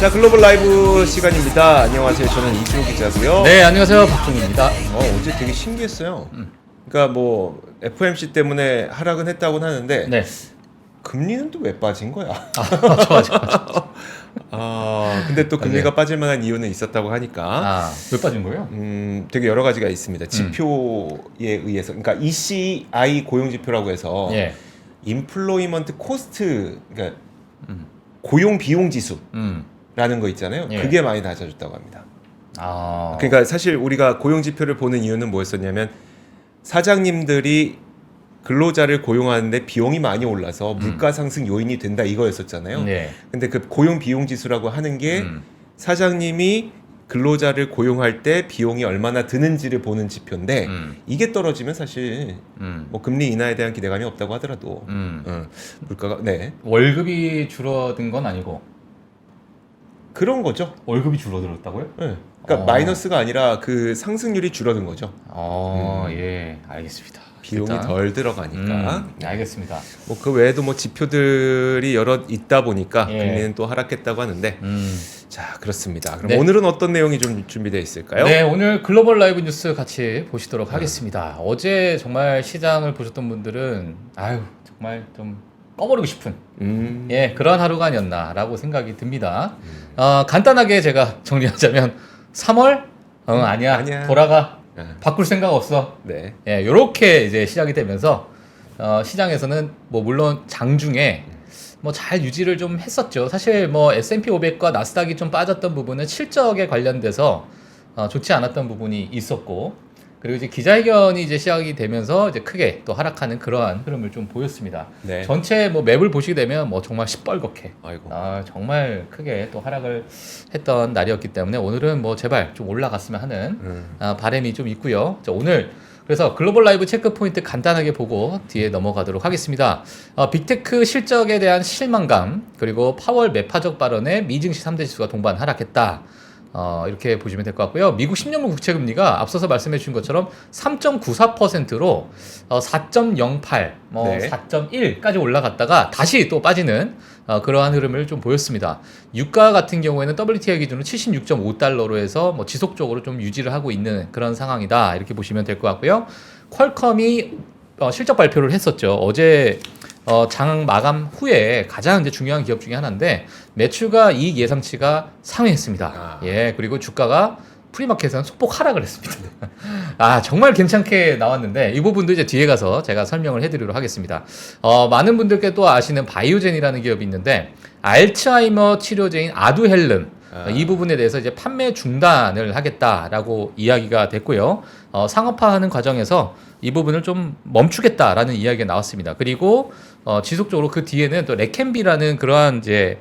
자, 글로벌 라이브 시간입니다. 안녕하세요. 저는 이주호 기자고요. 네, 안녕하세요. 박종입니다. 어제 되게 신기했어요. 그러니까 뭐 FOMC 때문에 하락은 했다고는 하는데 네. 금리는 또 왜 빠진 거야? 좋아. 근데 또 금리가 네. 빠질 만한 이유는 있었다고 하니까 왜 빠진 거예요? 되게 여러 가지가 있습니다. 지표에 의해서, 그러니까 ECI 고용 지표라고 해서 예. 인플로이먼트 코스트, 그러니까 고용 비용 지수라는 거 있잖아요. 예. 그게 많이 낮아졌다고 합니다. 아. 그러니까 사실 우리가 고용 지표를 보는 이유는 뭐였었냐면 사장님들이 근로자를 고용하는데 비용이 많이 올라서 물가 상승 요인이 된다 이거였었잖아요. 네. 근데 그 고용 비용 지수라고 하는 게 사장님이 근로자를 고용할 때 비용이 얼마나 드는지를 보는 지표인데 이게 떨어지면 사실 뭐 금리 인하에 대한 기대감이 없다고 하더라도 물가가 월급이 줄어든 건 아니고 그런 거죠. 월급이 줄어들었다고요? 네. 그러니까 마이너스가 아니라 그 상승률이 줄어든 거죠. 예, 알겠습니다. 비용이 일단, 덜 들어가니까. 알겠습니다. 뭐 그 외에도 뭐 지표들이 여러 있다 보니까 예. 금리는 또 하락했다고 하는데 자, 그렇습니다. 그럼 네. 오늘은 어떤 내용이 좀 준비되어 있을까요? 네, 오늘 글로벌 라이브 뉴스 같이 보시도록 하겠습니다. 어제 정말 시장을 보셨던 분들은 정말 좀 꺼버리고 싶은 그런 하루가 아니었나라고 생각이 듭니다. 간단하게 제가 정리하자면 3월 아니야. 돌아가. 바꿀 생각 없어. 네. 요렇게 이제 시작이 되면서 시장에서는 뭐 물론 장중에 뭐 잘 유지를 좀 했었죠. 사실 뭐 S&P 500과 나스닥이 좀 빠졌던 부분은 실적에 관련돼서 좋지 않았던 부분이 있었고, 그리고 이제 기자회견이 이제 시작이 되면서 이제 크게 또 하락하는 그러한 흐름을 좀 보였습니다. 네. 전체 뭐 맵을 보시게 되면 뭐 정말 시뻘겋게 아이고. 정말 크게 또 하락을 했던 날이었기 때문에 오늘은 뭐 제발 좀 올라갔으면 하는 바람이 좀 있고요. 자, 오늘 그래서 글로벌 라이브 체크 포인트 간단하게 보고 뒤에 넘어가도록 하겠습니다. 빅테크 실적에 대한 실망감, 그리고 파월 매파적 발언에 미증시 3대 지수가 동반 하락했다. 이렇게 보시면 될 것 같고요. 미국 10년물 국채금리가 앞서서 말씀해 주신 것처럼 3.94%로 4.08, 네. 4.1까지 올라갔다가 다시 또 빠지는 그러한 흐름을 좀 보였습니다. 유가 같은 경우에는 WTI 기준으로 76.5달러로 해서 뭐 지속적으로 좀 유지를 하고 있는 그런 상황이다. 이렇게 보시면 될 것 같고요. 퀄컴이 실적 발표를 했었죠. 어제 장 마감 후에 가장 이제 중요한 기업 중에 하나인데 매출과 이익 예상치가 상회했습니다. 그리고 주가가 프리마켓에서는 소폭 하락을 했습니다. 정말 괜찮게 나왔는데 이 부분도 이제 뒤에 가서 제가 설명을 해드리도록 하겠습니다. 많은 분들께 또 아시는 바이오젠이라는 기업이 있는데 알츠하이머 치료제인 아두헬름 이 부분에 대해서 이제 판매 중단을 하겠다라고 이야기가 됐고요. 상업화하는 과정에서 이 부분을 좀 멈추겠다라는 이야기가 나왔습니다. 그리고 지속적으로 그 뒤에는 또 레캠비라는 그러한 이제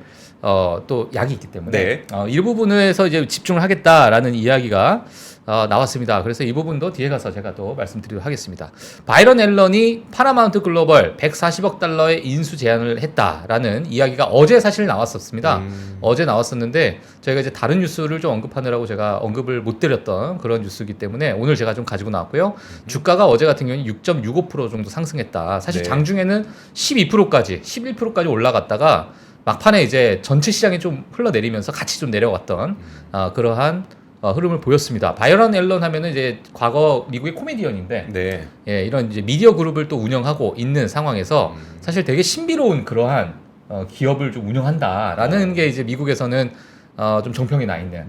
또 약이 있기 때문에 이 부분에서 이제 집중을 하겠다라는 이야기가 나왔습니다. 그래서 이 부분도 뒤에 가서 제가 또 말씀드리도록 하겠습니다. 바이런 앨런이 파라마운트 글로벌 140억 달러의 인수 제안을 했다라는 이야기가 어제 사실 나왔었습니다. 어제 나왔었는데 저희가 이제 다른 뉴스를 좀 언급하느라고 제가 언급을 못 드렸던 그런 뉴스이기 때문에 오늘 제가 좀 가지고 나왔고요. 주가가 어제 같은 경우는 6.65% 정도 상승했다. 사실 장중에는 12%까지 11%까지 올라갔다가 막판에 이제 전체 시장이 좀 흘러내리면서 같이 좀 내려갔던 그러한 흐름을 보였습니다. 바이런 앨런 하면은 이제 과거 미국의 코미디언인데 이런 이제 미디어 그룹을 또 운영하고 있는 상황에서 사실 되게 신비로운 그러한 기업을 좀 운영한다라는 게 이제 미국에서는 좀 정평이 나 있는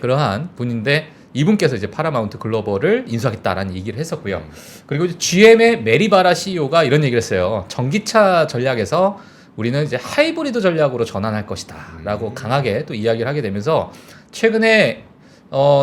그러한 분인데 이분께서 이제 파라마운트 글로벌을 인수하겠다라는 얘기를 했었고요. 그리고 이제 GM의 메리바라 CEO가 이런 얘기를 했어요. 전기차 전략에서 우리는 이제 하이브리드 전략으로 전환할 것이다라고 강하게 또 이야기를 하게 되면서 최근에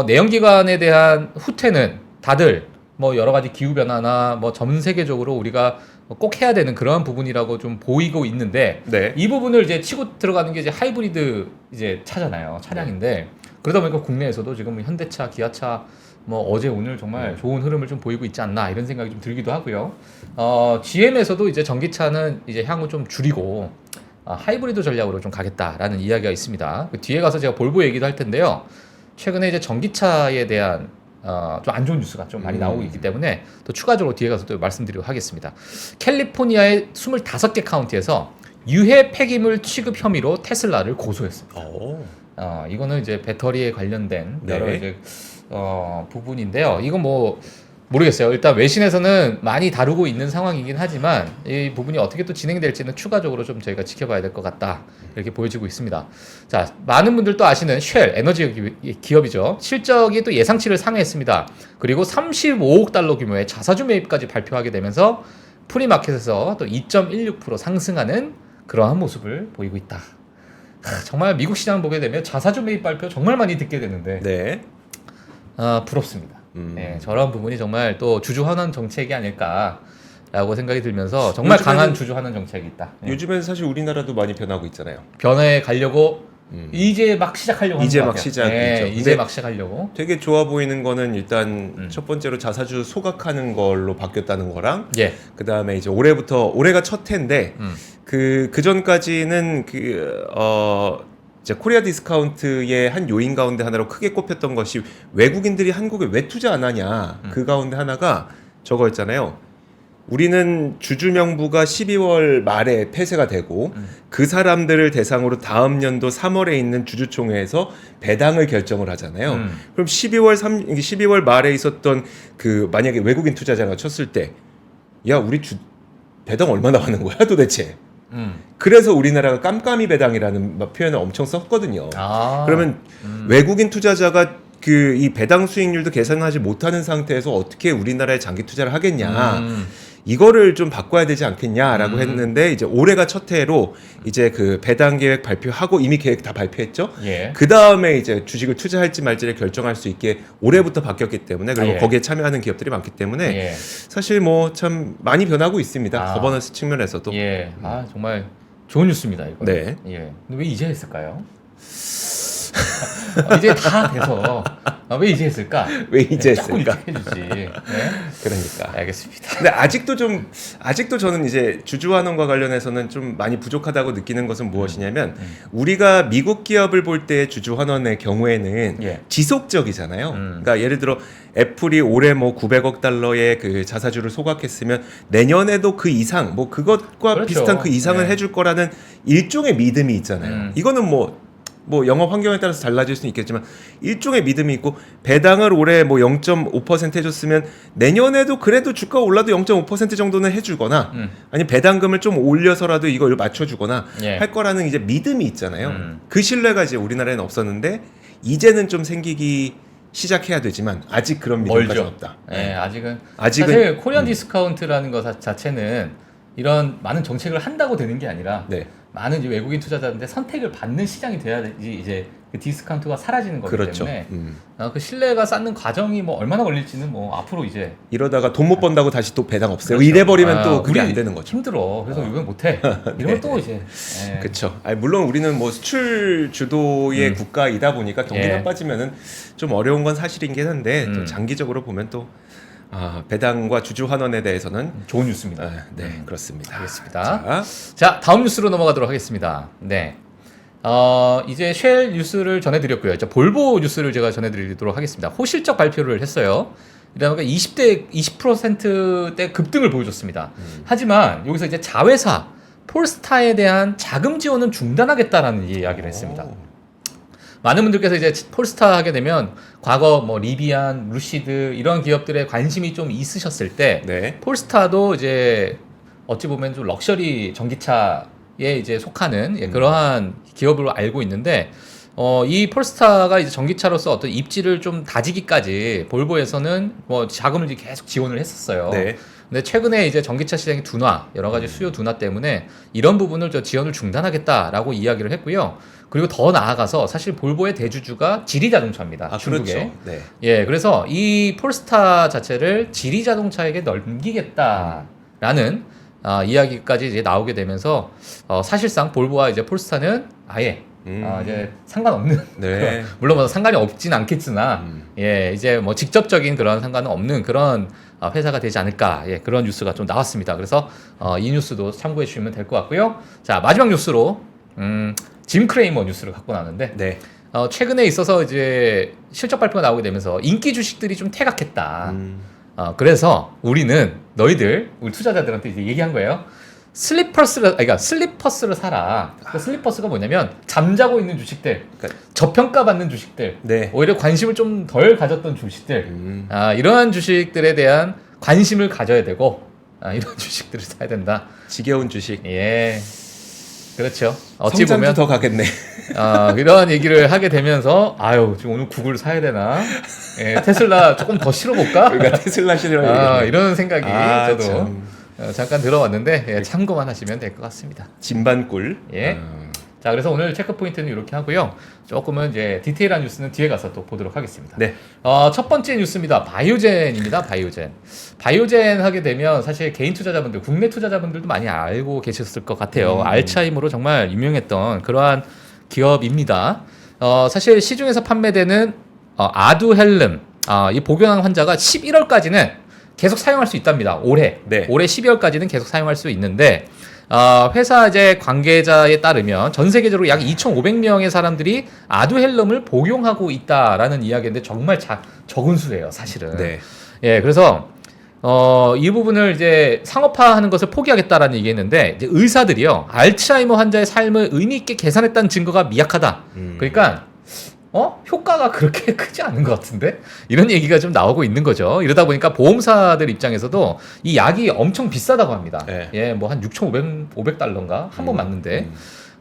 내연기관에 대한 후퇴는 다들 뭐 여러 가지 기후 변화나 뭐 전 세계적으로 우리가 꼭 해야 되는 그러한 부분이라고 좀 보이고 있는데 이 부분을 이제 치고 들어가는 게 이제 하이브리드 이제 차잖아요. 차량인데 그러다 보니까 국내에서도 지금 현대차, 기아차 뭐 어제 오늘 정말 좋은 흐름을 좀 보이고 있지 않나 이런 생각이 좀 들기도 하고요. GM에서도 이제 전기차는 이제 향후 좀 줄이고 하이브리드 전략으로 좀 가겠다라는 이야기가 있습니다. 그 뒤에 가서 제가 볼보 얘기도 할 텐데요. 최근에 이제 전기차에 대한 좀 안 좋은 뉴스가 좀 많이 나오고 있기 때문에 또 추가적으로 뒤에 가서 또 말씀드리도록 하겠습니다. 캘리포니아의 25개 카운티에서 유해 폐기물 취급 혐의로 테슬라를 고소했습니다. 이거는 이제 배터리에 관련된 네. 여러 이제 부분인데요. 이건 뭐 모르겠어요. 일단 외신에서는 많이 다루고 있는 상황이긴 하지만 이 부분이 어떻게 또 진행될지는 추가적으로 좀 저희가 지켜봐야 될 것 같다. 이렇게 보여지고 있습니다. 자, 많은 분들도 아시는 쉘 에너지 기업이죠. 실적이 또 예상치를 상회했습니다. 그리고 35억 달러 규모의 자사주 매입까지 발표하게 되면서 프리마켓에서 또 2.16% 상승하는 그러한 모습을 보이고 있다. 정말 미국 시장을 보게 되면 자사주 매입 발표 정말 많이 듣게 되는데 네. 부럽습니다. 네, 저런 부분이 정말 또 주주 환원 정책이 아닐까라고 생각이 들면서 정말 강한 주주 환원 정책이 있다. 요즘엔 사실 우리나라도 많이 변하고 있잖아요. 변화에 가려고 이제 막 시작하려고 하는 이제 것 막 같아요. 시작이죠. 네, 이제 근데 막 시작하려고. 되게 좋아 보이는 거는 일단 첫 번째로 자사주 소각하는 걸로 바뀌었다는 거랑 예. 그다음에 이제 올해가 첫 해인데 그 전까지는 이제 코리아 디스카운트의 한 요인 가운데 하나로 크게 꼽혔던 것이 외국인들이 한국에 왜 투자 안 하냐. 그 가운데 하나가 저거였잖아요. 우리는 주주 명부가 12월 말에 폐쇄가 되고 그 사람들을 대상으로 다음 연도 3월에 있는 주주총회에서 배당을 결정을 하잖아요. 그럼 12월 말에 있었던 그 만약에 외국인 투자자가 쳤을 때 야, 우리 배당 얼마나 하는 거야 도대체? 그래서 우리나라가 깜깜이 배당이라는 표현을 엄청 썼거든요. 그러면 외국인 투자자가 이 배당 수익률도 계산하지 못하는 상태에서 어떻게 우리나라에 장기 투자를 하겠냐. 이거를 좀 바꿔야 되지 않겠냐라고 했는데 이제 올해가 첫 해로 이제 그 배당 계획 발표하고 이미 계획 다 발표했죠. 예. 그 다음에 이제 주식을 투자할지 말지를 결정할 수 있게 올해부터 바뀌었기 때문에 그리고 예. 거기에 참여하는 기업들이 많기 때문에 예. 사실 뭐 참 많이 변하고 있습니다. 거버넌스 측면에서도. 예. 정말 좋은 뉴스입니다, 이거. 네. 예. 근데 왜 이제 했을까요? 이제 다 돼서 왜 이제 했을까? 왜 이제 조금 했을까? 일찍 해주지. 네? 그러니까. 알겠습니다. 근데 아직도 저는 이제 주주 환원과 관련해서는 좀 많이 부족하다고 느끼는 것은 무엇이냐면 우리가 미국 기업을 볼 때 주주 환원의 경우에는 예. 지속적이잖아요. 그러니까 예를 들어 애플이 올해 뭐 900억 달러의 그 자사주를 소각했으면 내년에도 그 이상 뭐 그것과 그렇죠. 비슷한 그 이상을 네. 해줄 거라는 일종의 믿음이 있잖아요. 이거는 뭐 영업 환경에 따라서 달라질 수는 있겠지만 일종의 믿음이 있고 배당을 올해 뭐 0.5% 해줬으면 내년에도 그래도 주가 올라도 0.5% 정도는 해주거나 아니면 배당금을 좀 올려서라도 이걸 맞춰주거나 예. 할 거라는 이제 믿음이 있잖아요. 그 신뢰가 이제 우리나라에는 없었는데 이제는 좀 생기기 시작해야 되지만 아직 그런 믿음까지 멀죠. 없다. 네, 아직은 아직은 사실 코리안 디스카운트라는 것 자체는 이런 많은 정책을 한다고 되는 게 아니라 네. 많은 이제 외국인 투자자들한테 선택을 받는 시장이 돼야지 이제 그 디스카운트가 사라지는 거기 그렇죠. 때문에 그 신뢰가 쌓는 과정이 뭐 얼마나 걸릴지는 뭐 앞으로 이제 이러다가 돈 못 번다고 다시 또 배당 없어요. 그렇죠. 이래 버리면 또 그게 우리 안 되는 거죠. 힘들어. 그래서 이건 못해. 이러면 또 이제 그렇죠. 물론 우리는 뭐 수출 주도의 국가이다 보니까 경기 예. 나빠지면은 좀 어려운 건 사실이긴 한데 또 장기적으로 보면 또 배당과 주주 환원에 대해서는 좋은 뉴스입니다. 네 그렇습니다. 알겠습니다. 자, 다음 뉴스로 넘어가도록 하겠습니다. 네. 이제 쉘 뉴스를 전해드렸고요. 자, 볼보 뉴스를 제가 전해드리도록 하겠습니다. 호실적 발표를 했어요. 이러니까 20%대 급등을 보여줬습니다. 하지만 여기서 이제 자회사 폴스타에 대한 자금 지원은 중단하겠다라는 이야기를 했습니다. 많은 분들께서 이제 폴스타 하게 되면 과거 뭐 리비안, 루시드 이런 기업들에 관심이 좀 있으셨을 때 네. 폴스타도 이제 어찌 보면 좀 럭셔리 전기차에 이제 속하는 그러한 기업으로 알고 있는데 이 폴스타가 이제 전기차로서 어떤 입지를 좀 다지기까지 볼보에서는 뭐 자금을 이제 계속 지원을 했었어요. 네. 근데 최근에 이제 전기차 시장의 둔화, 여러 가지 수요 둔화 때문에 이런 부분을 지원을 중단하겠다라고 이야기를 했고요. 그리고 더 나아가서 사실 볼보의 대주주가 지리자동차입니다. 중국에. 그렇죠. 네. 예, 그래서 이 폴스타 자체를 지리자동차에게 넘기겠다라는 이야기까지 이제 나오게 되면서 사실상 볼보와 이제 폴스타는 아예 이제 상관없는 네. 물론 뭐 상관이 없진 않겠으나 예 이제 뭐 직접적인 그런 상관은 없는 그런 회사가 되지 않을까 그런 뉴스가 좀 나왔습니다. 그래서 이 뉴스도 참고해 주시면 될 것 같고요. 자, 마지막 뉴스로 짐 크레이머 뉴스를 갖고 나왔는데 네. 최근에 있어서 이제 실적 발표가 나오게 되면서 인기 주식들이 좀 퇴각했다. 그래서 우리는 우리 투자자들한테 이제 얘기한 거예요. 그러니까 슬리퍼스를 사라. 그 슬리퍼스가 뭐냐면 잠자고 있는 주식들, 그러니까 저평가받는 주식들, 네. 오히려 관심을 좀 덜 가졌던 주식들, 이러한 주식들에 대한 관심을 가져야 되고, 이런 주식들을 사야 된다. 지겨운 주식. 예, 그렇죠. 어찌 성장도 보면 더 가겠네. 이런 얘기를 하게 되면서 아유 지금 오늘 구글 사야 되나? 예, 테슬라 조금 더 실어볼까? 그러니까 테슬라 실이라고 이런 생각이 저도 참. 잠깐 들어왔는데 참고만 하시면 될 것 같습니다. 진반꿀. 예. 자, 그래서 오늘 체크 포인트는 이렇게 하고요. 조금은 이제 디테일한 뉴스는 뒤에 가서 또 보도록 하겠습니다. 네. 첫 번째 뉴스입니다. 바이오젠입니다. 바이오젠 하게 되면 사실 개인 투자자분들, 국내 투자자분들도 많이 알고 계셨을 것 같아요. 알츠하이머로 정말 유명했던 그러한 기업입니다. 사실 시중에서 판매되는 아두헬름, 이 복용한 환자가 11월까지는 계속 사용할 수 있답니다. 올해 12월까지는 계속 사용할 수 있는데 회사 이제 관계자에 따르면 전 세계적으로 약 2,500명의 사람들이 아두헬름을 복용하고 있다라는 이야기인데 정말 적은 수예요, 사실은. 네. 예, 그래서 이 부분을 이제 상업화하는 것을 포기하겠다라는 얘기했는데 이제 의사들이요 알츠하이머 환자의 삶을 의미 있게 개선했다는 증거가 미약하다. 그러니까 효과가 그렇게 크지 않은 것 같은데 이런 얘기가 좀 나오고 있는 거죠. 이러다 보니까 보험사들 입장에서도 이 약이 엄청 비싸다고 합니다. 네. 예, 뭐 한 6,500달러인가 한 번 맞는데.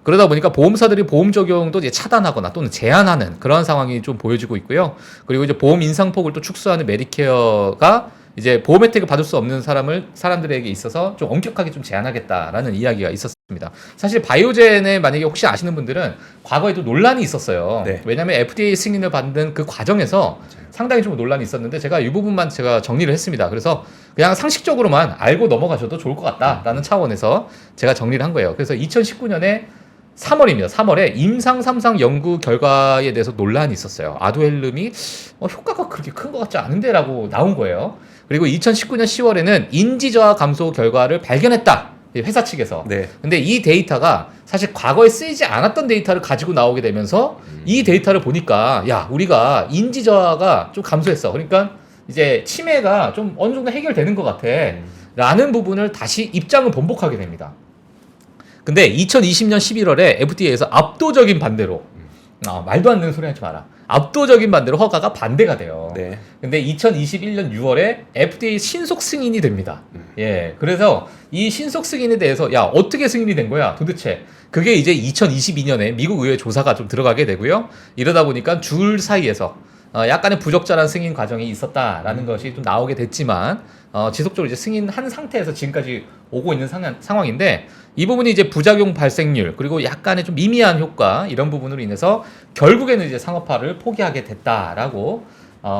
그러다 보니까 보험사들이 보험 적용도 이제 차단하거나 또는 제한하는 그런 상황이 좀 보여지고 있고요. 그리고 이제 보험 인상폭을 또 축소하는 메디케어가 이제 보험 혜택을 받을 수 없는 사람들에게 있어서 좀 엄격하게 좀 제한하겠다라는 이야기가 있었습니다. 사실 바이오젠에 만약에 혹시 아시는 분들은 과거에도 논란이 있었어요. 네. 왜냐하면 FDA 승인을 받는 그 과정에서 상당히 좀 논란이 있었는데 제가 이 부분만 제가 정리를 했습니다. 그래서 그냥 상식적으로만 알고 넘어가셔도 좋을 것 같다라는 차원에서 제가 정리를 한 거예요. 그래서 2019년에 3월입니다. 3월에 임상 3상 연구 결과에 대해서 논란이 있었어요. 아두헬름이 효과가 그렇게 큰 것 같지 않은데라고 나온 거예요. 그리고 2019년 10월에는 인지 저하 감소 결과를 발견했다. 회사 측에서. 네. 근데 이 데이터가 사실 과거에 쓰이지 않았던 데이터를 가지고 나오게 되면서 이 데이터를 보니까 야, 우리가 인지 저하가 좀 감소했어. 그러니까 이제 치매가 좀 어느 정도 해결되는 것 같아. 라는 부분을 다시 입장을 번복하게 됩니다. 근데 2020년 11월에 FDA에서 압도적인 반대로 말도 안 되는 소리 하지 마라. 압도적인 반대로 허가가 반대가 돼요. 네. 근데 2021년 6월에 FDA 신속 승인이 됩니다. 예. 그래서 이 신속 승인에 대해서 야, 어떻게 승인이 된 거야? 도대체. 그게 이제 2022년에 미국 의회 조사가 좀 들어가게 되고요. 이러다 보니까 줄 사이에서 약간의 부적절한 승인 과정이 있었다라는 것이 좀 나오게 됐지만 지속적으로 이제 승인한 상태에서 지금까지 오고 있는 상황인데 이 부분이 이제 부작용 발생률 그리고 약간의 좀 미미한 효과 이런 부분으로 인해서 결국에는 이제 상업화를 포기하게 됐다라고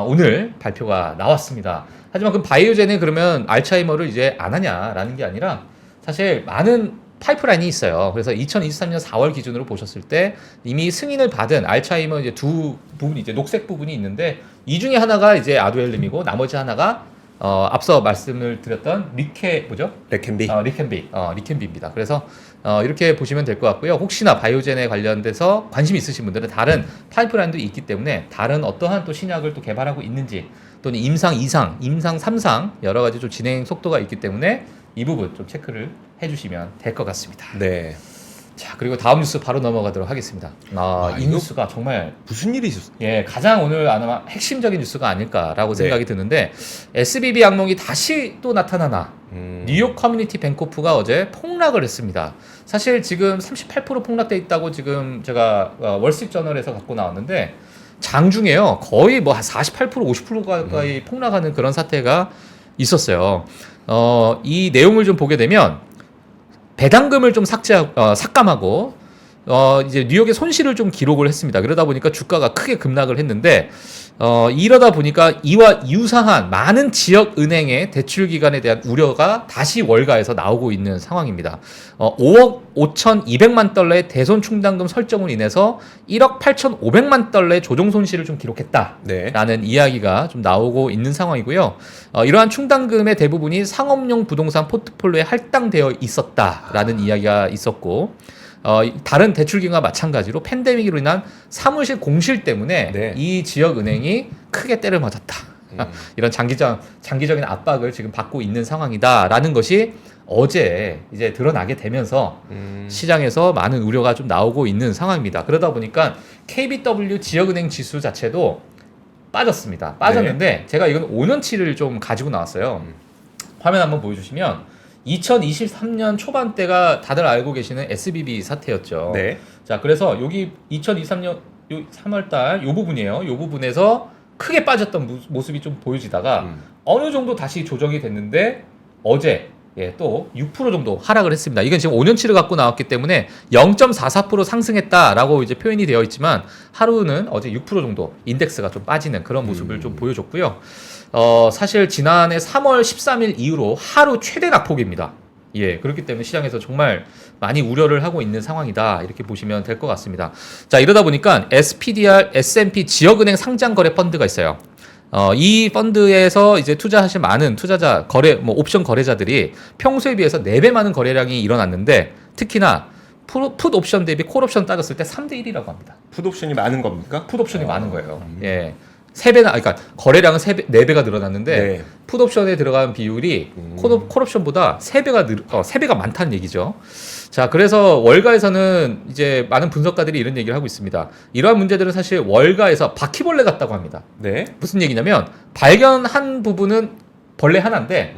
오늘 발표가 나왔습니다. 하지만 그 바이오젠이 그러면 알츠하이머를 이제 안 하냐라는 게 아니라 사실 많은 파이프라인이 있어요. 그래서 2023년 4월 기준으로 보셨을 때 이미 승인을 받은 알츠하이머 이제 두 부분이 이제 녹색 부분이 있는데 이 중에 하나가 이제 아두헬름이고 나머지 하나가 앞서 말씀을 드렸던 리켄비입니다. 그래서 이렇게 보시면 될 것 같고요. 혹시나 바이오젠에 관련돼서 관심 있으신 분들은 다른 파이프라인도 있기 때문에 다른 어떠한 또 신약을 또 개발하고 있는지 또는 임상 2상, 임상 3상 여러 가지 좀 진행 속도가 있기 때문에 이 부분 좀 체크를 해주시면 될 것 같습니다. 네. 자, 그리고 다음 뉴스 바로 넘어가도록 하겠습니다. 이 이거 뉴스가 정말 무슨 일이 있었어요? 예, 가장 오늘 아마 핵심적인 뉴스가 아닐까라고 생각이 드는데 SBB 악몽이 다시 또 나타나나 뉴욕 커뮤니티 뱅코프가 어제 폭락을 했습니다. 사실 지금 38% 폭락돼 있다고 지금 제가 월스트리트저널에서 갖고 나왔는데 장중에요 거의 뭐 한 48% 50% 가까이 폭락하는 그런 사태가 있었어요. 이 내용을 좀 보게 되면 배당금을 좀 삭감하고 이제 뉴욕의 손실을 좀 기록을 했습니다. 그러다 보니까 주가가 크게 급락을 했는데 이러다 보니까 이와 유사한 많은 지역 은행의 대출 기간에 대한 우려가 다시 월가에서 나오고 있는 상황입니다. 5억 5,200만 달러의 대손 충당금 설정으로 인해서 1억 8,500만 달러의 조정 손실을 좀 기록했다라는 이야기가 좀 나오고 있는 상황이고요. 이러한 충당금의 대부분이 상업용 부동산 포트폴리오에 할당되어 있었다라는 이야기가 있었고 다른 대출기관과 마찬가지로 팬데믹으로 인한 사무실 공실 때문에 이 지역 은행이 크게 때를 맞았다. 이런 장기적인 압박을 지금 받고 있는 상황이다라는 것이 어제 이제 드러나게 되면서 시장에서 많은 우려가 좀 나오고 있는 상황입니다. 그러다 보니까 KBW 지역은행 지수 자체도 빠졌습니다. 빠졌는데 제가 이건 5년치를 좀 가지고 나왔어요. 화면 한번 보여주시면 2023년 초반대가 다들 알고 계시는 SBB 사태였죠. 네. 자, 그래서 여기 2023년 3월달 요 부분이에요. 요 부분에서 크게 빠졌던 모습이 좀 보여지다가 어느 정도 다시 조정이 됐는데 어제 또 6% 정도 하락을 했습니다. 이건 지금 5년치를 갖고 나왔기 때문에 0.44% 상승했다라고 이제 표현이 되어 있지만 하루는 어제 6% 정도 인덱스가 좀 빠지는 그런 모습을 좀 보여줬고요. 사실 지난해 3월 13일 이후로 하루 최대 낙폭입니다. 그렇기 때문에 시장에서 정말 많이 우려를 하고 있는 상황이다. 이렇게 보시면 될 것 같습니다. 자, 이러다 보니까 SPDR S&P 지역은행 상장거래 펀드가 있어요. 이 펀드에서 이제 투자하신 많은 투자자, 옵션 거래자들이 평소에 비해서 4배 많은 거래량이 일어났는데 특히나 풋 옵션 대비 콜 옵션 따졌을 때 3대 1이라고 합니다. 풋 옵션이 많은 겁니까? 풋 옵션이 많은 거예요. 3배나, 그러니까 거래량은 4배가 늘어났는데 네. 풋 옵션에 들어간 비율이 콜 옵션보다 3배가 많다는 얘기죠. 자, 그래서 월가에서는 이제 많은 분석가들이 이런 얘기를 하고 있습니다. 이러한 문제들은 사실 월가에서 바퀴벌레 같다고 합니다. 네. 무슨 얘기냐면 발견한 부분은 벌레 하나인데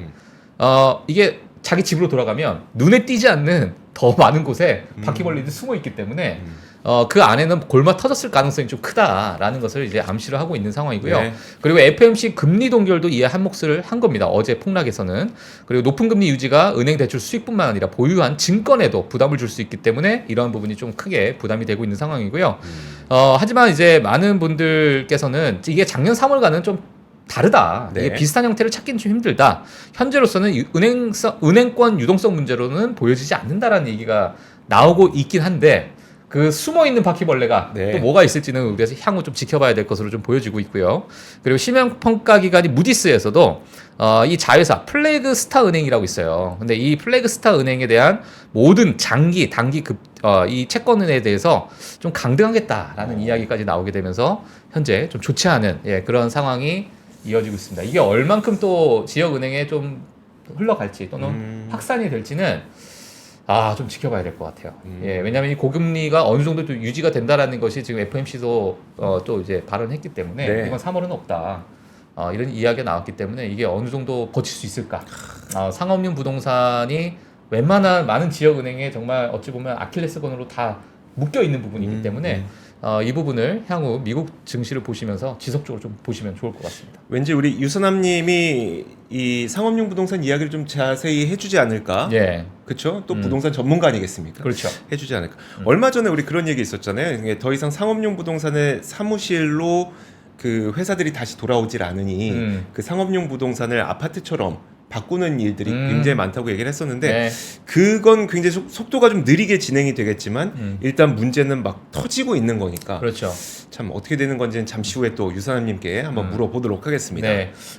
이게 자기 집으로 돌아가면 눈에 띄지 않는 더 많은 곳에 바퀴벌레들이 숨어 있기 때문에 그 안에는 골마 터졌을 가능성이 좀 크다라는 것을 이제 암시를 하고 있는 상황이고요. 네. 그리고 FMC 금리 동결도 이에 한 몫을 한 겁니다. 어제 폭락에서는. 그리고 높은 금리 유지가 은행 대출 수익뿐만 아니라 보유한 증권에도 부담을 줄 수 있기 때문에 이러한 부분이 좀 크게 부담이 되고 있는 상황이고요. 하지만 이제 많은 분들께서는 이게 작년 3월과는 좀 다르다. 네. 이게 비슷한 형태를 찾기는 좀 힘들다. 현재로서는 은행권 유동성 문제로는 보여지지 않는다라는 얘기가 나오고 있긴 한데 그 숨어있는 바퀴벌레가 네. 또 뭐가 있을지는 우리가 향후 좀 지켜봐야 될 것으로 좀 보여지고 있고요. 그리고 실명평가기관인 무디스에서도 이 자회사 플래그 스타 은행이라고 있어요. 근데 이 플래그 스타 은행에 대한 모든 장기, 단기 이 채권은에 대해서 좀 강등하겠다라는 이야기까지 나오게 되면서 현재 좀 좋지 않은 그런 상황이 이어지고 있습니다. 이게 얼만큼 또 지역은행에 좀 흘러갈지 또는 확산이 될지는 좀 지켜봐야 될 것 같아요. 왜냐하면 이 고금리가 어느 정도 또 유지가 된다라는 것이 지금 FMC도 또 이제 발언했기 때문에 네. 이건 3월은 없다. 이런 이야기가 나왔기 때문에 이게 어느 정도 버틸 수 있을까? 상업용 부동산이 웬만한 많은 지역은행에 정말 어찌 보면 아킬레스건으로 다 묶여 있는 부분이기 때문에 이 부분을 향후 미국 증시를 보시면서 지속적으로 좀 보시면 좋을 것 같습니다. 왠지 우리 유선남님이 이 상업용 부동산 이야기를 좀 자세히 해주지 않을까? 그렇죠. 또 부동산 전문가 아니겠습니까? 그렇죠. 해주지 않을까. 얼마 전에 우리 그런 얘기 있었잖아요. 이게 더 이상 상업용 부동산의 사무실로 그 회사들이 다시 돌아오질 않으니 그 상업용 부동산을 아파트처럼 바꾸는 일들이 굉장히 많다고 얘기를 했었는데 그건 굉장히 속도가 좀 느리게 진행이 되겠지만 일단 문제는 막 터지고 있는 거니까 그렇죠. 참 어떻게 되는 건지는 잠시 후에 또 유사남님께 한번 물어보도록 하겠습니다.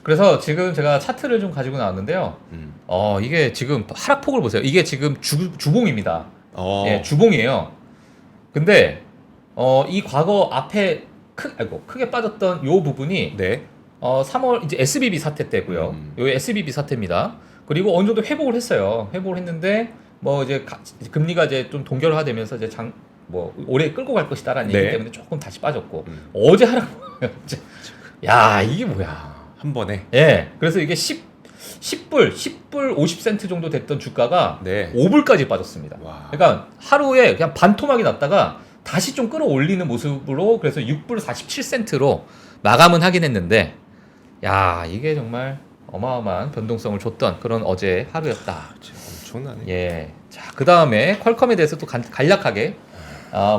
그래서 지금 제가 차트를 좀 가지고 나왔는데요. 이게 지금 하락폭을 보세요. 이게 지금 주봉입니다. 주봉이에요. 근데 이 과거 앞에 크게 빠졌던 요 부분이 3월 이제 SBB 사태 때고요. 요 SBB 사태입니다. 그리고 어느 정도 회복을 했어요. 회복을 했는데 뭐 이제 금리가 이제 좀 동결화되면서 이제 올해 끌고 갈 것이다라는 얘기 때문에 조금 다시 빠졌고 어제 하락. 야, 이게 뭐야? 한 번에. 그래서 이게 10불 50센트 정도 됐던 주가가 5불까지 빠졌습니다. 와. 그러니까 하루에 그냥 반토막이 났다가 다시 좀 끌어올리는 모습으로 그래서 6불 47센트로 마감은 하긴 했는데 야, 이게 정말 어마어마한 변동성을 줬던 그런 어제 하루였다. 엄청나네. 자, 그 다음에 퀄컴에 대해서 또 간략하게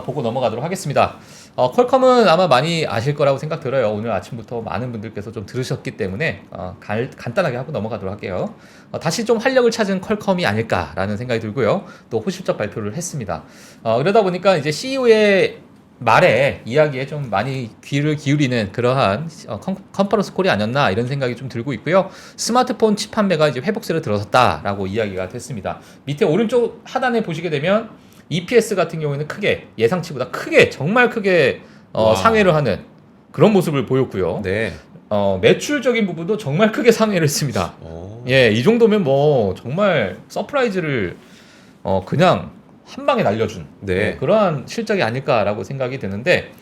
보고 넘어가도록 하겠습니다. 퀄컴은 아마 많이 아실 거라고 생각 들어요. 오늘 아침부터 많은 분들께서 좀 들으셨기 때문에 간단하게 하고 넘어가도록 할게요. 다시 좀 활력을 찾은 퀄컴이 아닐까라는 생각이 들고요. 또 호실적 발표를 했습니다. 이러다 보니까 이제 CEO의 말에 이야기에 좀 많이 귀를 기울이는 그러한 컨퍼런스 콜이 아니었나 이런 생각이 좀 들고 있고요. 스마트폰 칩 판매가 이제 회복세를 들어섰다라고 이야기가 됐습니다. 밑에 오른쪽 하단에 보시게 되면 EPS 같은 경우에는 크게 예상치보다 정말 크게 상회를 하는 그런 모습을 보였고요. 매출적인 부분도 정말 크게 상회를 했습니다. 예, 이 정도면 뭐 정말 서프라이즈를 그냥 한 방에 날려준 네. 그러한 실적이 아닐까라고 생각이 드는데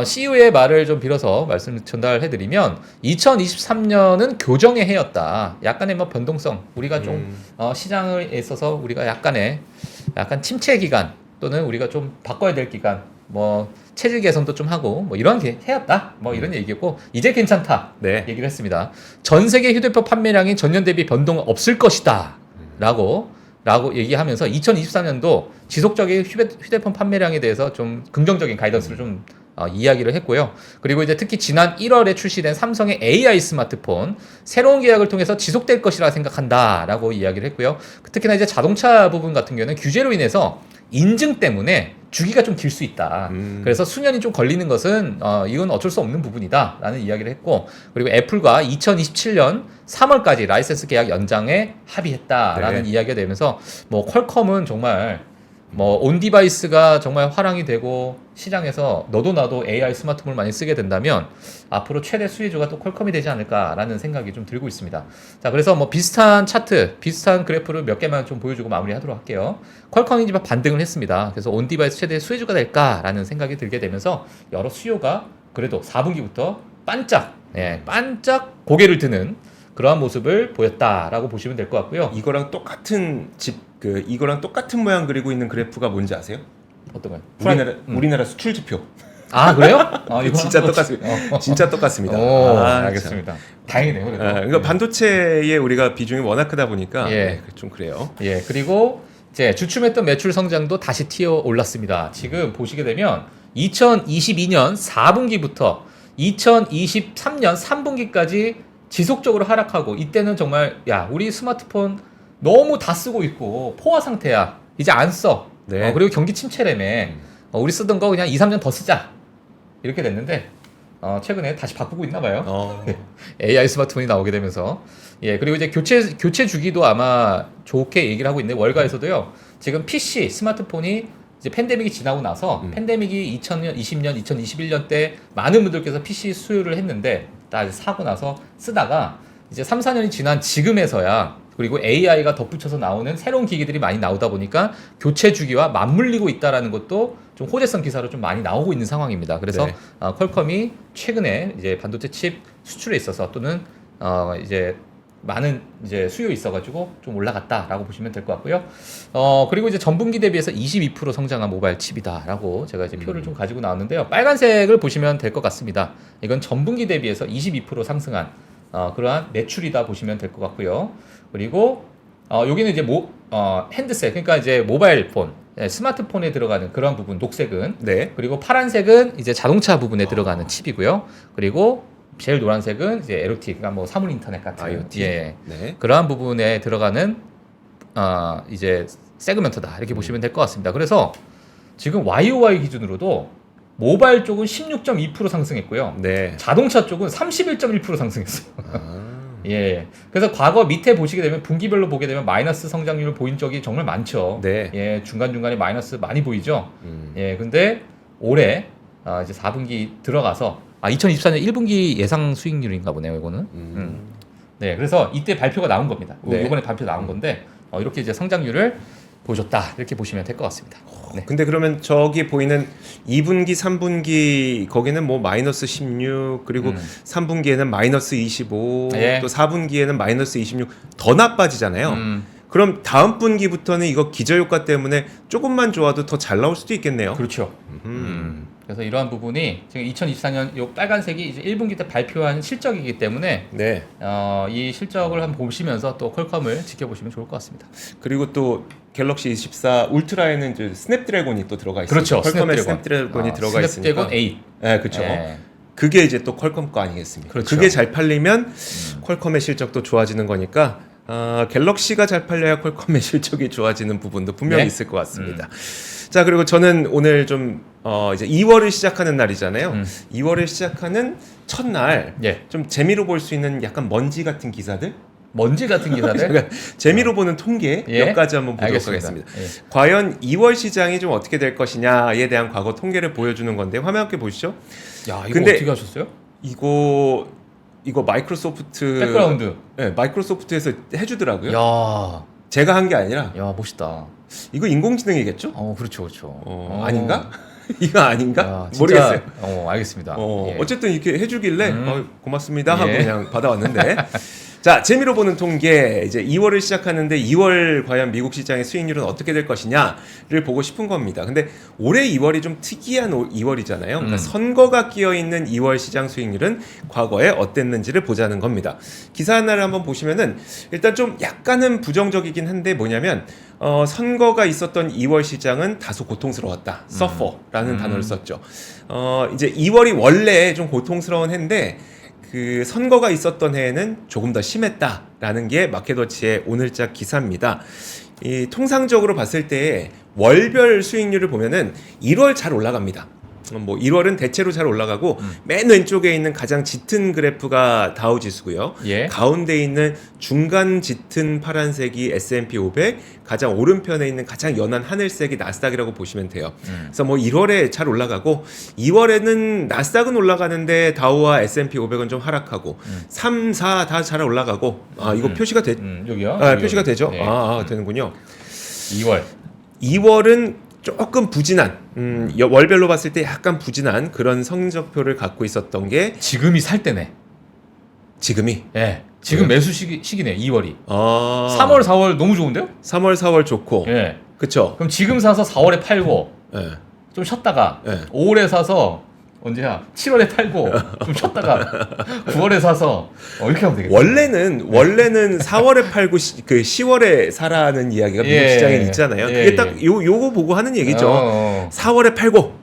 CEO의 말을 좀 빌어서 말씀을 전달해드리면 2023년은 교정의 해였다. 약간의 뭐 변동성 우리가 좀 시장에 있어서 우리가 약간 침체 기간 또는 우리가 좀 바꿔야 될 기간 뭐 체질 개선도 좀 하고 뭐 이런 해였다. 뭐 이런 얘기고 이제 괜찮다. 네. 얘기를 했습니다. 전 세계 휴대폰 판매량이 전년 대비 변동 없을 것이다라고 얘기하면서 2023년도 지속적인 휴대폰 판매량에 대해서 좀 긍정적인 가이던스를 좀 이야기를 했고요. 그리고 이제 특히 지난 1월에 출시된 삼성의 AI 스마트폰 새로운 계약을 통해서 지속될 것이라 생각한다라고 이야기를 했고요. 특히나 이제 자동차 부분 같은 경우는 규제로 인해서 인증 때문에 주기가 좀 길 수 있다. 그래서 수년이 좀 걸리는 것은 이건 어쩔 수 없는 부분이다라는 이야기를 했고, 그리고 애플과 2027년 3월까지 라이센스 계약 연장에 합의했다라는 네. 이야기가 되면서 뭐 퀄컴은 정말 뭐 온 디바이스가 정말 화랑이 되고 시장에서 너도 나도 AI 스마트폰을 많이 쓰게 된다면 앞으로 최대 수혜주가 또 퀄컴이 되지 않을까라는 생각이 좀 들고 있습니다. 자, 그래서 뭐 비슷한 차트, 비슷한 그래프를 몇 개만 좀 보여주고 마무리하도록 할게요. 퀄컴이 이제 반등을 했습니다. 그래서 온 디바이스 최대 수혜주가 될까라는 생각이 들게 되면서 여러 수요가 그래도 4분기부터 반짝 고개를 드는 그러한 모습을 보였다라고 보시면 될 것 같고요. 이거랑 똑같은 이거랑 똑같은 모양 그리고 있는 그래프가 뭔지 아세요? 어떤 거요? 우리나라 수출 지표. 아, 그래요? 이거 진짜 똑같습니다. 진짜 똑같습니다. 오, 아, 알겠습니다. 다행이네요. 그래도. 그러니까 반도체에 우리가 비중이 워낙 크다 보니까 예. 좀 그래요. 예, 그리고 이제 주춤했던 매출 성장도 다시 튀어 올랐습니다. 지금 보시게 되면 2022년 4분기부터 2023년 3분기까지 지속적으로 하락하고, 이때는 정말 우리 스마트폰 너무 다 쓰고 있고 포화 상태야. 이제 안 써. 네. 그리고 경기 침체라며. 우리 쓰던 거 그냥 2, 3년 더 쓰자. 이렇게 됐는데 최근에 다시 바꾸고 있나 봐요. AI 스마트폰이 나오게 되면서. 예, 그리고 이제 교체 주기도 아마 좋게 얘기를 하고 있는데, 월가에서도요. 지금 PC 스마트폰이 이제 팬데믹이 지나고 나서 팬데믹이 2020년, 2021년 때 많은 분들께서 PC 수요를 했는데 다 이제 사고 나서 쓰다가 이제 3, 4년이 지난 지금에서야, 그리고 AI가 덧붙여서 나오는 새로운 기기들이 많이 나오다 보니까 교체 주기와 맞물리고 있다라는 것도 좀 호재성 기사로 좀 많이 나오고 있는 상황입니다. 그래서 네. 퀄컴이 최근에 이제 반도체 칩 수출에 있어서 또는 이제 많은 이제 수요 있어가지고 좀 올라갔다라고 보시면 될 것 같고요. 그리고 이제 전분기 대비해서 22% 성장한 모바일 칩이다라고 제가 이제 표를 좀 가지고 나왔는데요. 빨간색을 보시면 될 것 같습니다. 이건 전분기 대비해서 22% 상승한 그러한 매출이다 보시면 될 것 같고요. 그리고 여기는 이제 핸드셋, 그러니까 이제 모바일 폰, 스마트폰에 들어가는 그런 부분, 녹색은. 네. 그리고 파란색은 이제 자동차 부분에 들어가는 칩이고요. 그리고 제일 노란색은 이제 LOT, 그러니까 뭐 사물 인터넷 같은 IoT. 예, 네. 그러한 부분에 들어가는 이제 세그먼트다 이렇게 보시면 될 것 같습니다. 그래서 지금 YOY 기준으로도 모바일 쪽은 16.2% 상승했고요. 네. 자동차 쪽은 31.1% 상승했어요. 예. 그래서 과거 밑에 보시게 되면 분기별로 보게 되면 마이너스 성장률을 보인 적이 정말 많죠. 네. 예, 중간중간에 마이너스 많이 보이죠. 예, 근데 올해 이제 4분기 들어가서 2024년 1분기 예상 수익률인가 보네요, 이거는. 네, 그래서 이때 발표가 나온 겁니다. 네. 이번에 발표 나온 건데 이렇게 이제 성장률을 보여줬다 이렇게 보시면 될 것 같습니다. 네. 근데 그러면 저기 보이는 2분기, 3분기 거기는 뭐 마이너스 16 그리고 3분기에는 마이너스 25 예. 또 4분기에는 마이너스 26 더 나빠지잖아요. 그럼 다음 분기부터는 이거 기저효과 때문에 조금만 좋아도 더 잘 나올 수도 있겠네요. 그렇죠. 그래서 이러한 부분이 지금 2024년 요 빨간색이 이제 1분기 때 발표한 실적이기 때문에 네. 이 실적을 한번 보시면서 또 퀄컴을 지켜보시면 좋을 것 같습니다. 그리고 또 갤럭시 24 울트라에는 이제 스냅드래곤이 또 들어가 있어요. 그렇죠. 퀄컴에 스냅드래곤이 들어가 있으니까. 스냅드래곤 8. 네, 그렇죠. 네. 그게 이제 또 퀄컴 거 아니겠습니까? 그렇죠. 그게 잘 팔리면 퀄컴의 실적도 좋아지는 거니까 갤럭시가 잘 팔려야 퀄컴의 실적이 좋아지는 부분도 분명히 네. 있을 것 같습니다. 자, 그리고 저는 오늘 좀 이제 2월을 시작하는 날이잖아요. 2월을 시작하는 첫날 예. 좀 재미로 볼 수 있는 약간 먼지 같은 기사들, 먼지 같은 기사들. 그러니까 재미로 보는 통계 예. 몇 가지 한번 보도록 알겠습니다. 하겠습니다. 예. 과연 2월 시장이 좀 어떻게 될 것이냐에 대한 과거 통계를 보여주는 건데 화면 함께 보시죠. 야, 이거 근데 어떻게 하셨어요? 이거 이거 마이크로소프트 백그라운드. 네, 마이크로소프트에서 해주더라고요. 야, 제가 한 게 아니라 야 멋있다. 이거 인공지능이겠죠? 그렇죠, 그렇죠. 아닌가? 이거 아닌가? 야, 진짜, 모르겠어요. 알겠습니다. 예. 어쨌든 이렇게 해주길래 고맙습니다 하고 예. 그냥 받아왔는데 자 재미로 보는 통계 이제 2월을 시작하는데 2월 과연 미국 시장의 수익률은 어떻게 될 것이냐를 보고 싶은 겁니다. 근데 올해 2월이 좀 특이한 2월이잖아요. 그러니까 선거가 끼어 있는 2월 시장 수익률은 과거에 어땠는지를 보자는 겁니다. 기사 하나를 한번 보시면은 일단 좀 약간은 부정적이긴 한데 뭐냐면 선거가 있었던 2월 시장은 다소 고통스러웠다. suffer라는 단어를 썼죠. 이제 2월이 원래 좀 고통스러운 해인데 그 선거가 있었던 해에는 조금 더 심했다라는 게 마켓워치의 오늘자 기사입니다. 이 통상적으로 봤을 때 월별 수익률을 보면은 1월 잘 올라갑니다. 뭐 1월은 대체로 잘 올라가고 맨 왼쪽에 있는 가장 짙은 그래프가 다우 지수고요. 예. 가운데 있는 중간 짙은 파란색이 S&P 500, 가장 오른편에 있는 가장 연한 하늘색이 나스닥이라고 보시면 돼요. 그래서 뭐 1월에 잘 올라가고 2월에는 나스닥은 올라가는데 다우와 S&P 500은 좀 하락하고 3, 4 다 잘 올라가고 이거 표시가 여기요? 표시가 되죠? 네. 되는군요. 2월. 2월은 조금 부진한 월별로 봤을 때 약간 부진한 그런 성적표를 갖고 있었던 게 지금이 살 때네. 지금이 예. 지금 왜요? 매수 시기네. 2월이. 3월 3월, 4월 너무 좋은데요? 3월 4월 좋고 예. 그쵸? 그럼 지금 사서 4월에 팔고 예. 좀 쉬었다가 예. 5월에 사서 언제야? 7월에 팔고 좀 쉬었다가 9월에 사서 이렇게 하면 되겠다. 원래는 4월에 팔고 그 10월에 사라는 이야기가 미국 예. 시장에 있잖아요. 그게 예, 딱 요거 보고 하는 얘기죠. 4월에 어. 팔고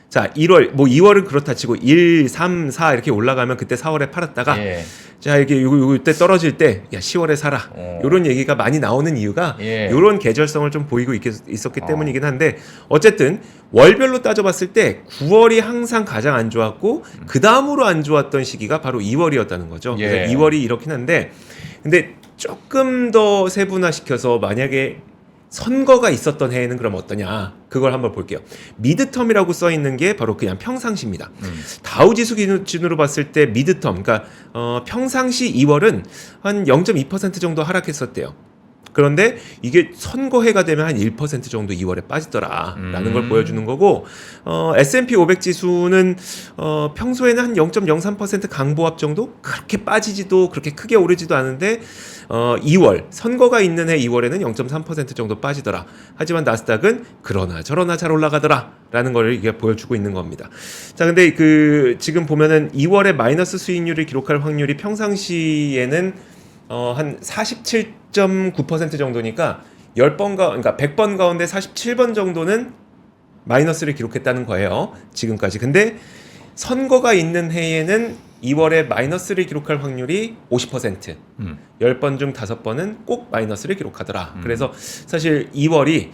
자 1월 뭐 2월은 그렇다 치고 1, 3, 4 이렇게 올라가면 그때 4월에 팔았다가 예. 자 이게 요때 떨어질 때 야 10월에 사라 요런 얘기가 많이 나오는 이유가 예. 요런 계절성을 좀 보이고 있었기 때문이긴 한데 어쨌든 월별로 따져봤을 때 9월이 항상 가장 안 좋았고 그 다음으로 안 좋았던 시기가 바로 2월이었다는 거죠. 예. 그래서 2월이 이렇긴 한데 근데 조금 더 세분화시켜서 만약에 선거가 있었던 해에는 그럼 어떠냐 그걸 한번 볼게요. 미드텀이라고 써 있는 게 바로 그냥 평상시입니다. 다우지수 기준으로 봤을 때 미드텀 그러니까 평상시 2월은 한 0.2% 정도 하락했었대요. 그런데 이게 선거해가 되면 한 1% 정도 2월에 빠지더라라는 걸 보여주는 거고 S&P 500 지수는 평소에는 한 0.03% 강보합 정도 그렇게 빠지지도 그렇게 크게 오르지도 않은데 2월 선거가 있는 해 2월에는 0.3% 정도 빠지더라. 하지만 나스닥은 그러나 저러나 잘 올라가더라라는 걸 이게 보여주고 있는 겁니다. 자, 근데 그 지금 보면은 2월에 마이너스 수익률을 기록할 확률이 평상시에는 한 47.9% 정도니까 10번 100번 가운데 47번 정도는 마이너스를 기록했다는 거예요. 지금까지. 근데 선거가 있는 해에는 2월에 마이너스를 기록할 확률이 50%. 10번 중 5번은 꼭 마이너스를 기록하더라. 그래서 사실 2월이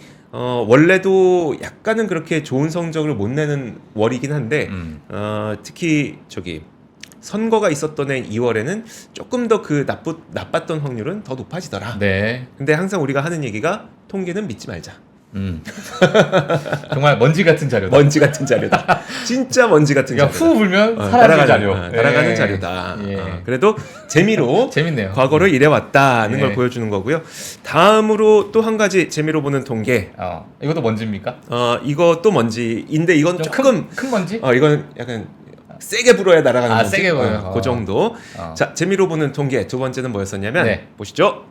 원래도 약간은 그렇게 좋은 성적을 못 내는 월이긴 한데 특히 선거가 있었던 해 2월에는 조금 더 그 나빴던 확률은 더 높아지더라. 네. 근데 항상 우리가 하는 얘기가 통계는 믿지 말자. 정말 먼지 같은 자료다. 먼지 같은 자료다. 진짜 먼지 같은 그러니까 자료다. 후 불면 사라질 자료. 따라가는 예. 자료다. 예. 그래도 재미로 재밌네요. 과거를 이래왔다는 예. 걸 보여주는 거고요. 다음으로 또 한 가지 재미로 보는 통계. 이것도 먼지입니까? 이것도 먼지인데 이건 좀 조금 큰 먼지? 이건 약간 세게 불어야 날아가는 먼지. 세게 불어요. 그 정도. 어. 자, 재미로 보는 통계 두 번째는 뭐였었냐면 네. 보시죠.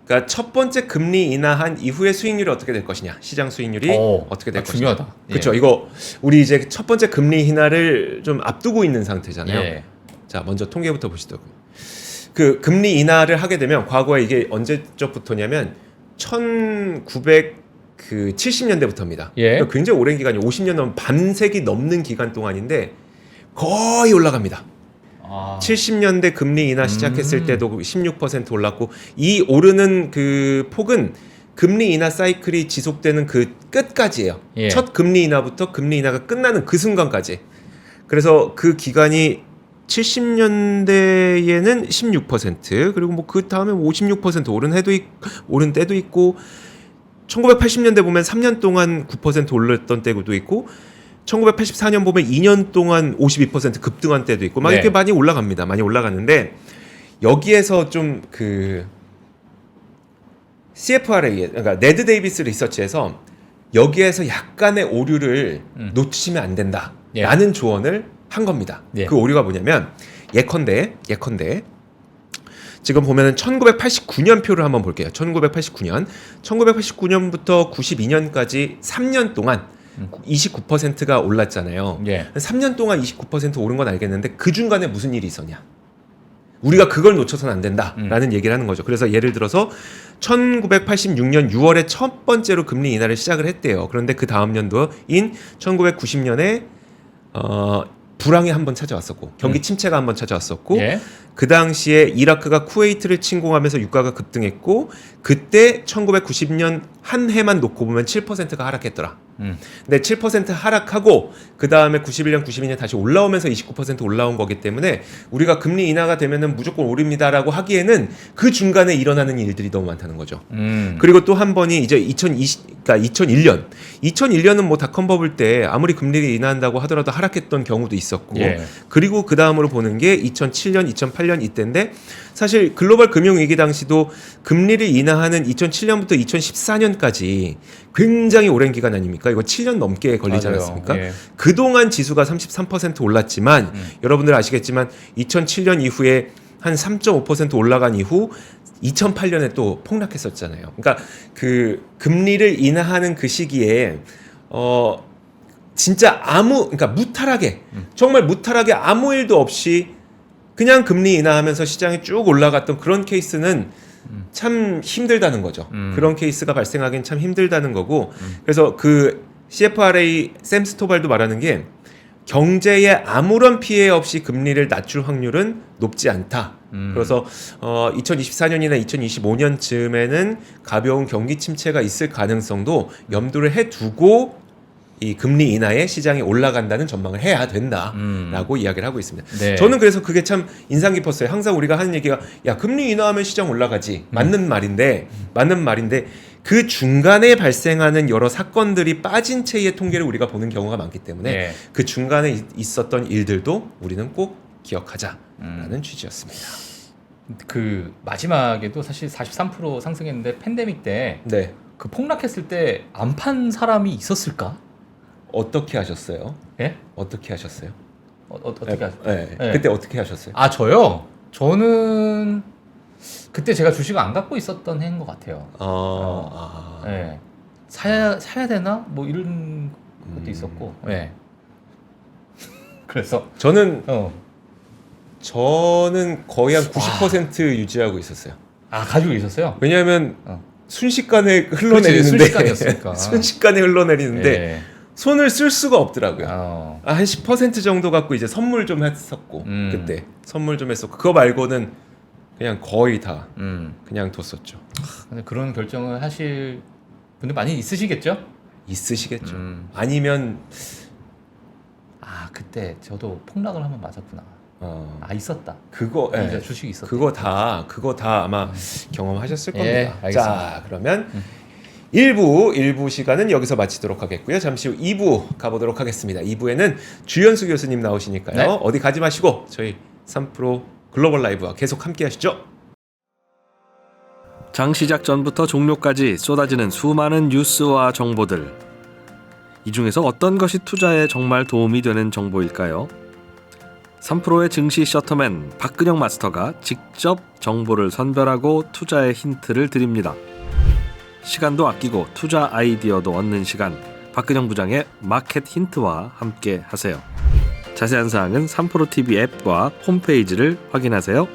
그러니까 첫 번째 금리 인하한 이후의 수익률이 어떻게 될 것이냐, 시장 수익률이 어떻게 될 것이냐. 중요하다. 그렇죠. 예. 이거 우리 이제 첫 번째 금리 인하를 좀 앞두고 있는 상태잖아요. 예. 자, 먼저 통계부터 보시죠. 그 금리 인하를 하게 되면 과거에 이게 언제적부터냐면 1970년대부터입니다. 예. 그러니까 굉장히 오랜 기간이 50년 넘은 반세기 넘는 기간 동안인데 거의 올라갑니다. 70년대 금리 인하 시작했을 때도 16% 올랐고 이 오르는 그 폭은 금리 인하 사이클이 지속되는 그 끝까지예요. 예. 첫 금리 인하부터 금리 인하가 끝나는 그 순간까지. 그래서 그 기간이 70년대에는 16% 그리고 뭐 그 다음에 56% 오른 때도 있고 1980년대 보면 3년 동안 9% 올랐던 때도 있고 1984년 보면 2년 동안 52% 급등한 때도 있고 막 네. 이렇게 많이 올라갑니다. 많이 올라가는데 여기에서 좀 그 CFRA 그러니까 네드 데이비스 리서치에서 여기에서 약간의 오류를 놓치면 안 된다라는 예. 조언을 한 겁니다. 예. 그 오류가 뭐냐면 예컨대 지금 보면은 1989년 표를 한번 볼게요. 1989년부터 92년까지 3년 동안 29%가 올랐잖아요. 예. 3년 동안 29% 오른 건 알겠는데 그 중간에 무슨 일이 있었냐? 우리가 그걸 놓쳐서는 안 된다라는 얘기를 하는 거죠. 그래서 예를 들어서 1986년 6월에 첫 번째로 금리 인하를 시작을 했대요. 그런데 그 다음 년도인 1990년에 불황이 한번 찾아왔었고 경기 침체가 한번 찾아왔었고 예. 그 당시에 이라크가 쿠웨이트를 침공하면서 유가가 급등했고 그때 1990년 한 해만 놓고 보면 7%가 하락했더라. 근데 7% 하락하고 그 다음에 91년, 92년 다시 올라오면서 29% 올라온 거기 때문에 우리가 금리 인하가 되면은 무조건 오릅니다라고 하기에는 그 중간에 일어나는 일들이 너무 많다는 거죠. 그리고 또 한 번이 이제 2001년은 뭐 닷컴 버블 때 아무리 금리를 인하한다고 하더라도 하락했던 경우도 있었고 예. 그리고 그 다음으로 보는 게 2007년, 2008년 이때인데 사실 글로벌 금융위기 당시도 금리를 인하하는 2007년부터 2014년까지 굉장히 오랜 기간 아닙니까? 이거 7년 넘게 걸리지 맞아요. 않았습니까? 예. 그동안 지수가 33% 올랐지만 여러분들 아시겠지만 2007년 이후에 한 3.5% 올라간 이후 2008년에 또 폭락했었잖아요. 그러니까 그 금리를 인하하는 그 시기에 진짜 그러니까 무탈하게 정말 무탈하게 아무 일도 없이 그냥 금리 인하하면서 시장이 쭉 올라갔던 그런 케이스는 참 힘들다는 거죠. 그런 케이스가 발생하기는 참 힘들다는 거고 그래서 그 CFRA 샘 스토발도 말하는 게 경제에 아무런 피해 없이 금리를 낮출 확률은 높지 않다. 그래서 2024년이나 2025년쯤에는 가벼운 경기 침체가 있을 가능성도 염두를 해두고 이 금리 인하에 시장이 올라간다는 전망을 해야 된다라고 이야기를 하고 있습니다. 네. 저는 그래서 그게 참 인상 깊었어요. 항상 우리가 하는 얘기가 야 금리 인하하면 시장 올라가지 맞는 말인데 그 중간에 발생하는 여러 사건들이 빠진 채의 통계를 우리가 보는 경우가 많기 때문에 네. 그 중간에 있었던 일들도 우리는 꼭 기억하자라는 취지였습니다. 그 마지막에도 사실 43% 상승했는데 팬데믹 때 네, 그 폭락했을 때 안 판 사람이 있었을까? 어떻게 하셨어요? 예? 어떻게 하셨어요? 어떻게 하셨어요? 네. 네. 그때 어떻게 하셨어요? 아 저요? 저는 그때 제가 주식을 안 갖고 있었던 해인 것 같아요. 예. 사야 되나? 뭐 이런 것도 있었고. 예. 그래서 저는 거의 한 90% 유지하고 있었어요. 아 가지고 있었어요? 왜냐하면 순식간에 그렇지, 흘러내리는데 순식간이었으니까. 순식간에 흘러내리는데 예. 손을 쓸 수가 없더라고요. 한 10% 정도 갖고 이제 선물 좀 했었고 그때 선물 좀 했었고 그거 말고는 그냥 거의 다 그냥 뒀었죠. 근데 그런 결정을 하실 분들 많이 있으시겠죠? 있으시겠죠. 아니면 그때 저도 폭락을 한번 맞았구나. 있었다. 그거 진짜 주식이 있었다. 그거 다 아마 경험하셨을 겁니다. 예, 알겠습니다. 자, 그러면 1부 시간은 여기서 마치도록 하겠고요. 잠시 후 2부 가보도록 하겠습니다. 2부에는 주연수 교수님 나오시니까요. 네. 어디 가지 마시고 저희 3프로 글로벌 라이브와 계속 함께 하시죠. 장 시작 전부터 종료까지 쏟아지는 수많은 뉴스와 정보들. 이 중에서 어떤 것이 투자에 정말 도움이 되는 정보일까요? 3프로의 증시 셔터맨 박근영 마스터가 직접 정보를 선별하고 투자의 힌트를 드립니다. 시간도 아끼고 투자 아이디어도 얻는 시간, 박근영 부장의 마켓 힌트와 함께 하세요. 자세한 사항은 3프로 TV 앱과 홈페이지를 확인하세요.